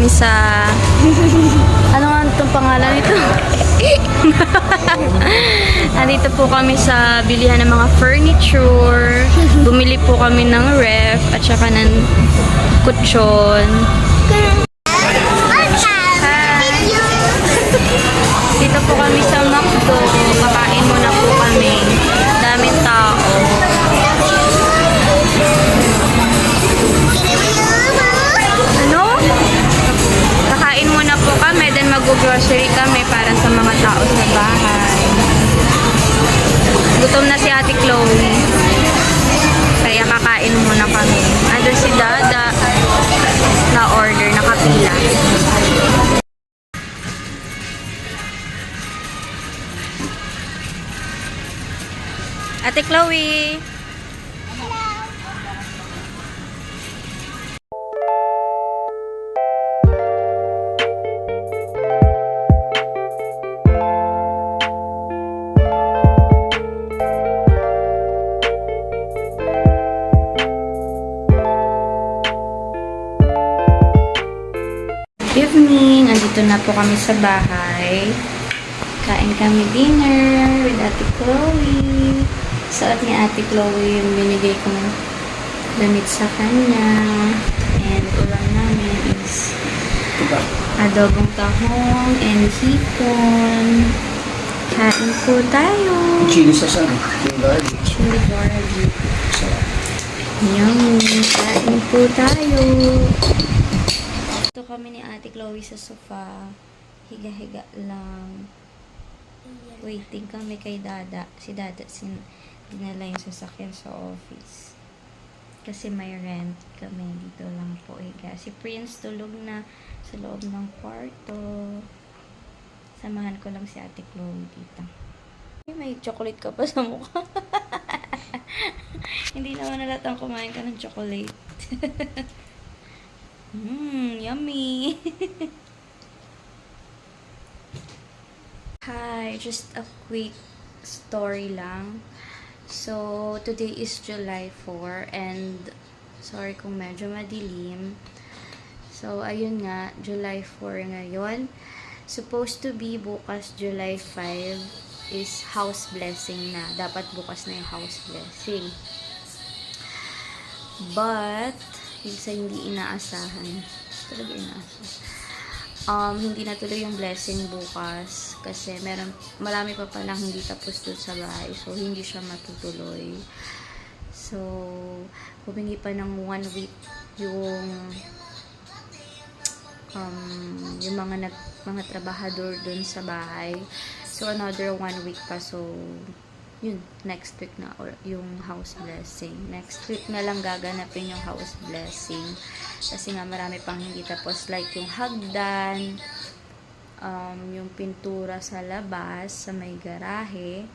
kami sa... Ano nga itong pangalan nito? Nandito po kami sa bilihan ng mga furniture. Bumili po kami ng ref at saka ng kutsyon. Dito po kami sa McDo. Kakain muna po kami. Daming tao. Ano? Kakain muna po kami. Then mag-grocery kami para sa mga tao sa bahay. Gutom na si Ate Chloe. Kaya kakain muna kami. Andun si Dada. Na-order. Nakapila. Ate Chloe. Evening, andito na po kami sa bahay. Kain kami dinner with Ate Chloe. Suot ni Ate Chloe yung binigay kong damit sa kanya. And ulam namin is adobong tahong and hipon. Kain po tayo. Chili sa sana. Chili garlic. Chili garlic. Yummy. Kain po tayo. Ito kami ni Ate Chloe sa sofa. Higa-higa lang. Waiting kami kay Dada. Si Dada dinala yung sasakyan sa office. Kasi may rent kami. Dito lang po higa. Si Prince tulog na sa loob ng kwarto. Samahan ko lang si Ate Chloe dito. May chocolate ka pa sa mukha. Hindi naman nalatang kumain ka ng chocolate. Yummy! Hi, just a quick story lang. So, today is July 4 and sorry kung medyo madilim. So, ayun nga, July 4 ngayon. Supposed to be bukas July 5 is house blessing na. Dapat bukas na yung house blessing. But, hindi inaasahan. Talaga inaasahan. Hindi natuloy yung blessing bukas kasi marami pa palang hindi tapos doon sa bahay, so hindi siya matutuloy. So humingi pa ng 1 week yung mga trabahador doon sa bahay, so another 1 week pa. So yun, next week na or yung house blessing. Next week na lang gaganapin yung house blessing. Kasi nga marami pang hindi tapos, like yung hagdan, yung pintura sa labas, sa may garahe.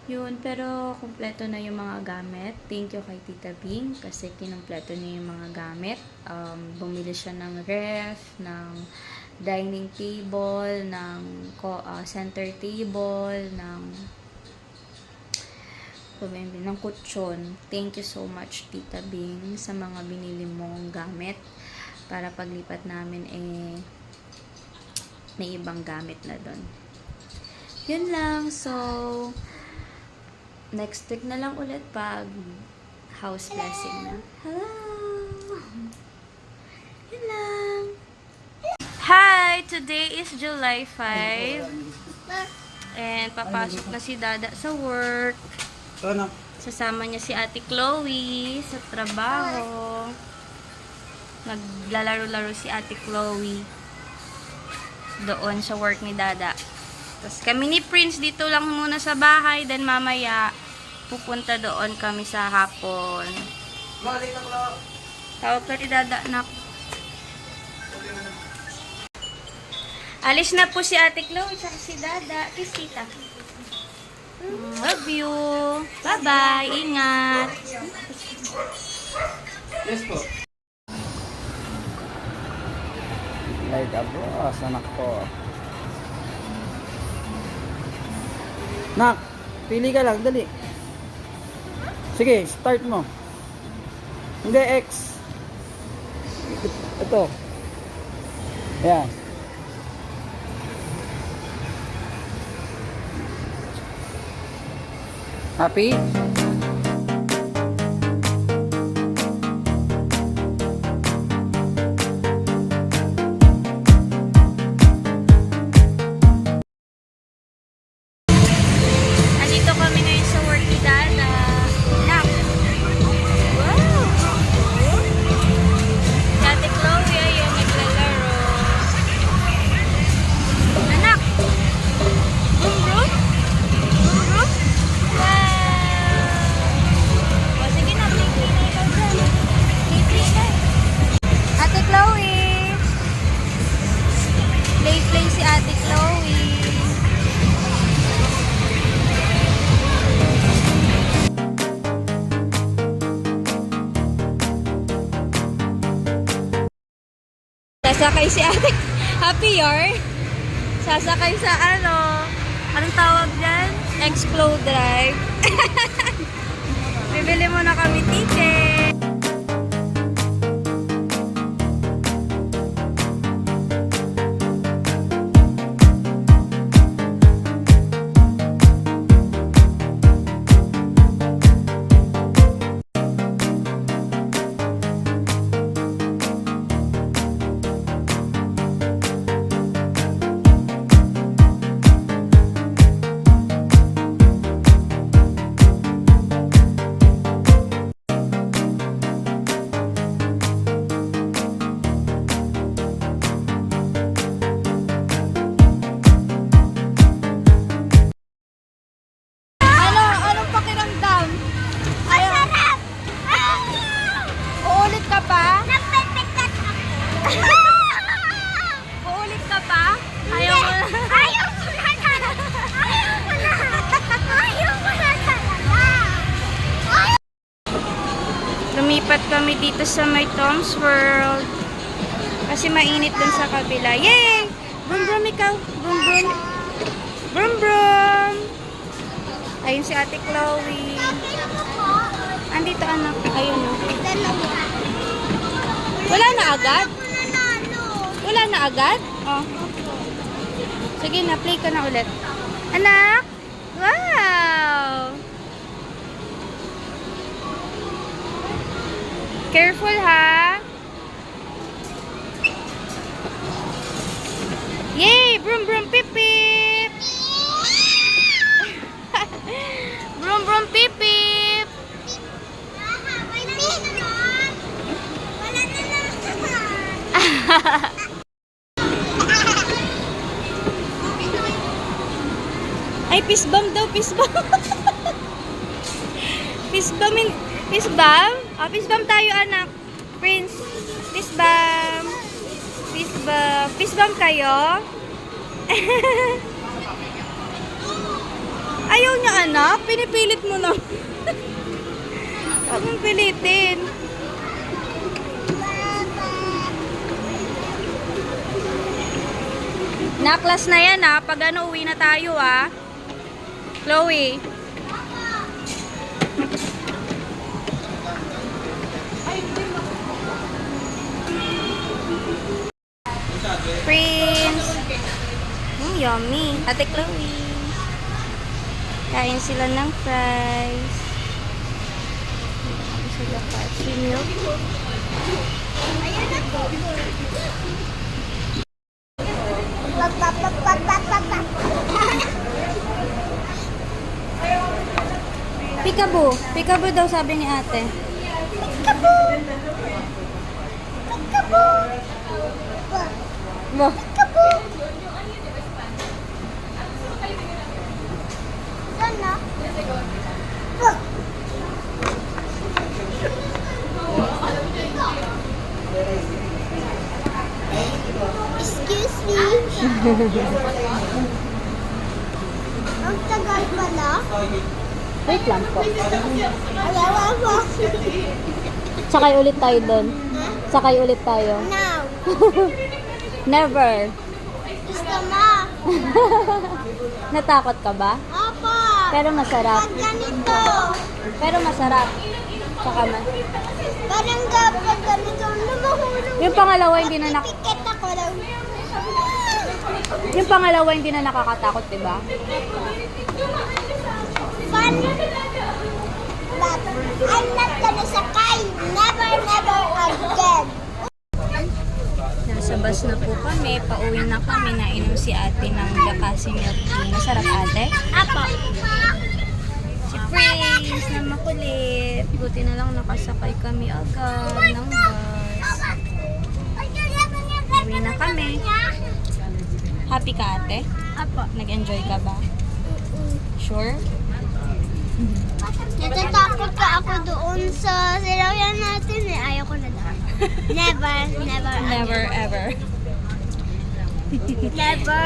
Yun, pero kumpleto na yung mga gamit. Thank you kay Tita Bing kasi kinumpleto niya yung mga gamit. Bumili siya ng ref, ng dining table, ng center table, ng kutsyon. Thank you so much, Tita Bing, sa mga binili mong gamit para paglipat namin may ibang gamit na doon. Yun lang. So, next week na lang ulit pag house blessing na. Hello! Yun lang. Hi! Today is July 5 and papasok na si Dada sa work. Sasama niya si Ate Chloe sa trabaho. Naglalaro-laro si Ate Chloe doon sa work ni Dada. Tapos kami ni Prince dito lang muna sa bahay, then mamaya pupunta doon kami sa hapon. Tawag ka ni Dada, nak. Alis na po si Ate Chloe at si Dada. Kiss kita. Love you. Bye-bye. Ingat. Yes po. Like a boss, anak ko. Nak, pili ka lang, dali. Sige, start mo. Hindi, X. Ito. Yan. Happy? Andito kami ngayon sa work ni Dada. Nak! Wow! Dati Chloe, ayun, naglalaro. Anak! Boom, boom? Boom, boom? Wow! O, sige na, play-play na ikaw dyan. Play-play na. Ate Chloe! Play-play si Ate Chloe. Sasakay si ate. Happy hour. Sasakay sa anong tawag dyan? Explode Drive. Bibili mo na kami ticket. Anong pakiramdam? Masarap! Uulit ka pa? Napipikat ako. Uulit ka pa? Ayaw mo na. Ayaw ko na. Ayaw ko na. Ayaw ko na talaga. Lumipat kami dito sa may Tom's World. Kasi mainit dun sa kabila. Yay! Brum brum ikaw. Brum brum. Brum brum. Ayun si Ate Chloe. Andito anak. Ayun o. Wala na agad? Wala na agad? Oh. Sige na, play ka na ulit. Anak! Wow! Careful ha! Yay! Brum brum pip pip! Brum brum pip pip! Ay, fist bump daw, fist bump. Fist bump, fist bump? Oh, fist bump tayo, anak. Prince, fist bump. Fist bump. Fist bump kayo? Ayaw niya, anak. Pinipilit mo na. Huwag mong pilitin. Naklas na yan ha. Pag uwi na tayo ha. Chloe. Prince. Yummy. Ate Chloe. Kain sila ng fries. Sila pa. Milk. Peekaboo. Peekaboo daw sabi ni ate. Peekaboo. Peekaboo. Mo. Peekaboo. Sana. Excuse me. Ang tagal pala. Wait lang po. Alawa mo. Sakay ulit tayo doon. Sakay ulit tayo. Now. Never. Gusto mo. Natakot ka ba? Opo. Pero masarap. Pag ganito. Pero masarap. Saka Parang kapag ganito, lumahulog. Yung pangalawa hindi na Pikit ako lang. Yung pangalawa hindi na nakakatakot, diba? Fun, but I'm not gonna sakay. Never, never again. Nasa bus na po kami. Pauwi na kami. Nainom si ate ng Gakasi milk tea. Masarap ate? Apo. Si Prince na makulit. Buti na lang nakasakay kami agad ng bus. Uwi na kami. Happy ka ate? Apo. Nag-enjoy ka ba? Sure? Natatakot ka ako doon sa silayan natin eh. Ayaw ko na daw. Never, never, Never ever. never.